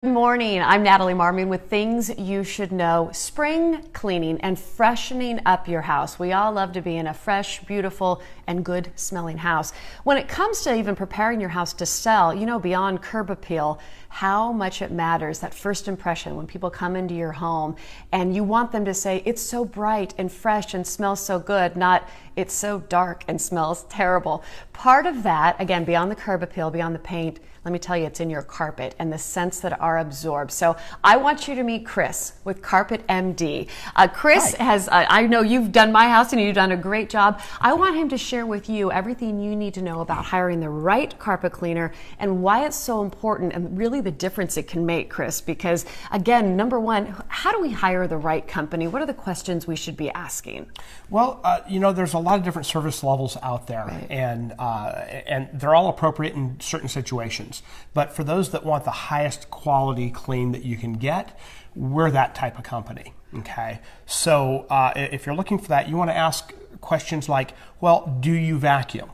Good morning. I'm Natalie Marmon with Things You Should Know. Spring cleaning and freshening up your house. We all love to be in a fresh, beautiful, and good smelling house. When it comes to even preparing your house to sell, you know, beyond curb appeal, how much it matters, that first impression when people come into your home and you want them to say, it's so bright and fresh and smells so good, not it's so dark and smells terrible. Part of that, again, beyond the curb appeal, beyond the paint, let me tell you, it's in your carpet and the scents that are absorbed. So I want you to meet Chris with Carpet MD. Chris has, I know you've done my house and you've done a great job. I want him to share with you everything you need to know about hiring the right carpet cleaner and why it's so important and really the difference it can make, Chris. Because again, number one, how do we hire the right company? What are the questions we should be asking? Well, you know, there's a lot of different service levels out there, Right. and they're all appropriate in certain situations. But for those that want the highest quality clean that you can get, we're that type of company. Okay, so if you're looking for that, you want to ask questions like, well, do you vacuum?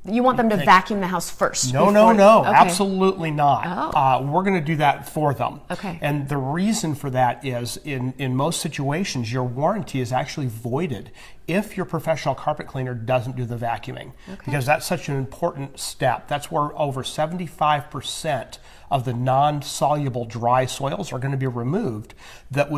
You want them to vacuum the house first? No, Okay. absolutely not. Oh. We're going to do that for them. Okay. And the reason for that is in most situations, your warranty is actually voided if your professional carpet cleaner doesn't do the vacuuming. Okay. Because that's such an important step. That's where over 75% of the non-soluble dry soils are going to be removed,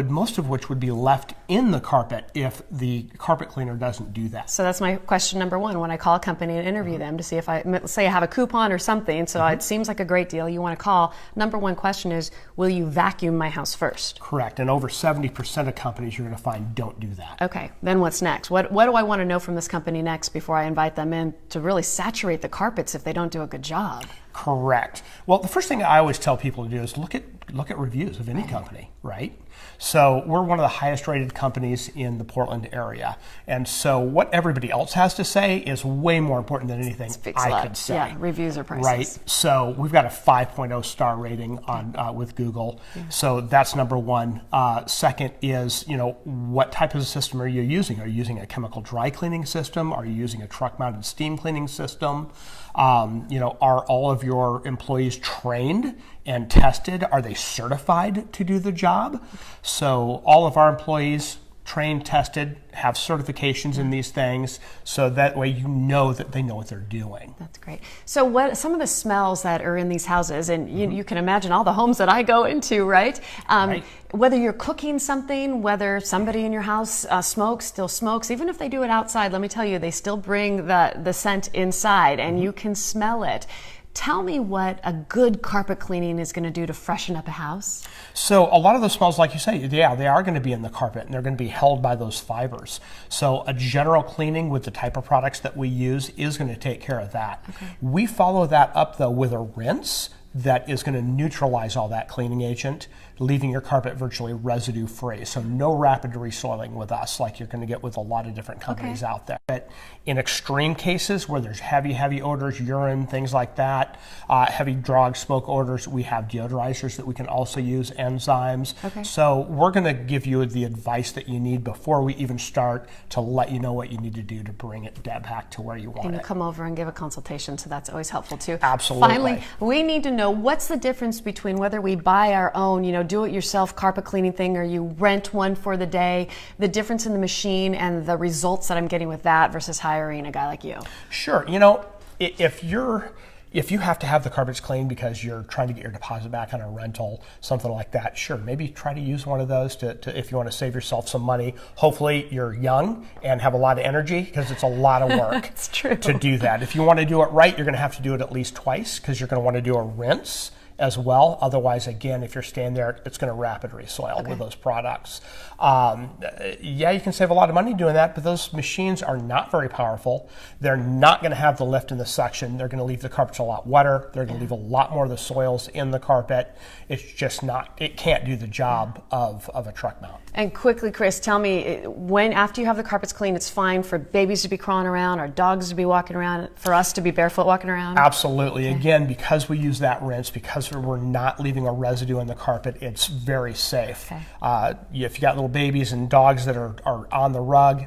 most of which would be left in the carpet if the carpet cleaner doesn't do that. So that's my question number one when I call a company and interview them to see if say I have a coupon or something, so it seems like a great deal, you want to call. Number one question is, will you vacuum my house first? Correct, and over 70% of companies you're going to find don't do that. Okay, then what's next? What do I want to know from this company next before I invite them in to really saturate the carpets if they don't do a good job? Correct. Well, the first thing I always tell people to do is look at reviews of any company, right? So we're one of the highest rated companies in the Portland area. And so what everybody else has to say is way more important than anything I could say. Yeah, reviews are priceless. Right. So we've got a 5.0 star rating on with Google. Yeah. So that's number one. Second is, you know, what type of system are you using? Are you using a chemical dry cleaning system? Are you using a truck mounted steam cleaning system? You know, are all of your employees trained and tested? Are they certified to do the job? So all of our employees trained, tested, have certifications in these things, so that way you know that they know what they're doing. That's great. So what some of the smells that are in these houses, and you can imagine all the homes that I go into, right? Right. Whether you're cooking something, whether somebody in your house still smokes, even if they do it outside, let me tell you, they still bring the scent inside and you can smell it. Tell me what a good carpet cleaning is going to do to freshen up a house. So a lot of those smells, like you say, yeah, they are going to be in the carpet and they're going to be held by those fibers. So a general cleaning with the type of products that we use is going to take care of that. Okay. We follow that up though with a rinse that is going to neutralize all that cleaning agent, leaving your carpet virtually residue free. So no rapid resoiling with us like you're going to get with a lot of different companies out there. But in extreme cases where there's heavy odors, urine, things like that, heavy drug smoke odors, we have deodorizers that we can also use, enzymes. Okay. So we're going to give you the advice that you need before we even start to let you know what you need to do to bring it back to where you want it. And you come over and give a consultation, so that's always helpful too. Absolutely. Finally, we need to know what's the difference between whether we buy our own, do-it-yourself carpet cleaning thing or you rent one for the day, the difference in the machine and the results that I'm getting with that versus hiring a guy like you. Sure. You know, if you have to have the carpets cleaned because you're trying to get your deposit back on a rental, something like that, sure, maybe try to use one of those to if you want to save yourself some money. Hopefully you're young and have a lot of energy because it's a lot of work it's true. To do that. If you want to do it right, you're going to have to do it at least twice because you're going to want to do a rinse as well. Otherwise, again, if you're staying there, it's going to rapid resoil with those products. Yeah, you can save a lot of money doing that, but those machines are not very powerful. They're not going to have the lift and the suction. They're going to leave the carpets a lot wetter. They're going to leave a lot more of the soils in the carpet. It's just not, it can't do the job of a truck mount. And quickly, Chris, tell me, after you have the carpets clean, it's fine for babies to be crawling around or dogs to be walking around, for us to be barefoot walking around? Absolutely. Okay. Again, because we use that rinse, because we're not leaving a residue in the carpet, it's very safe. Okay. If you got little babies and dogs that are on the rug,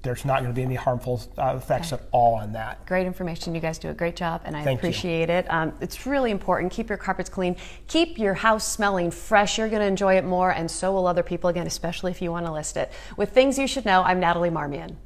there's not going to be any harmful effects at all on that. Great information. You guys do a great job, and I Thank appreciate it. It's really important. Keep your carpets clean. Keep your house smelling fresh. You're going to enjoy it more, and so will other people, again, especially if you want to list it. With Things You Should Know, I'm Natalie Marmion.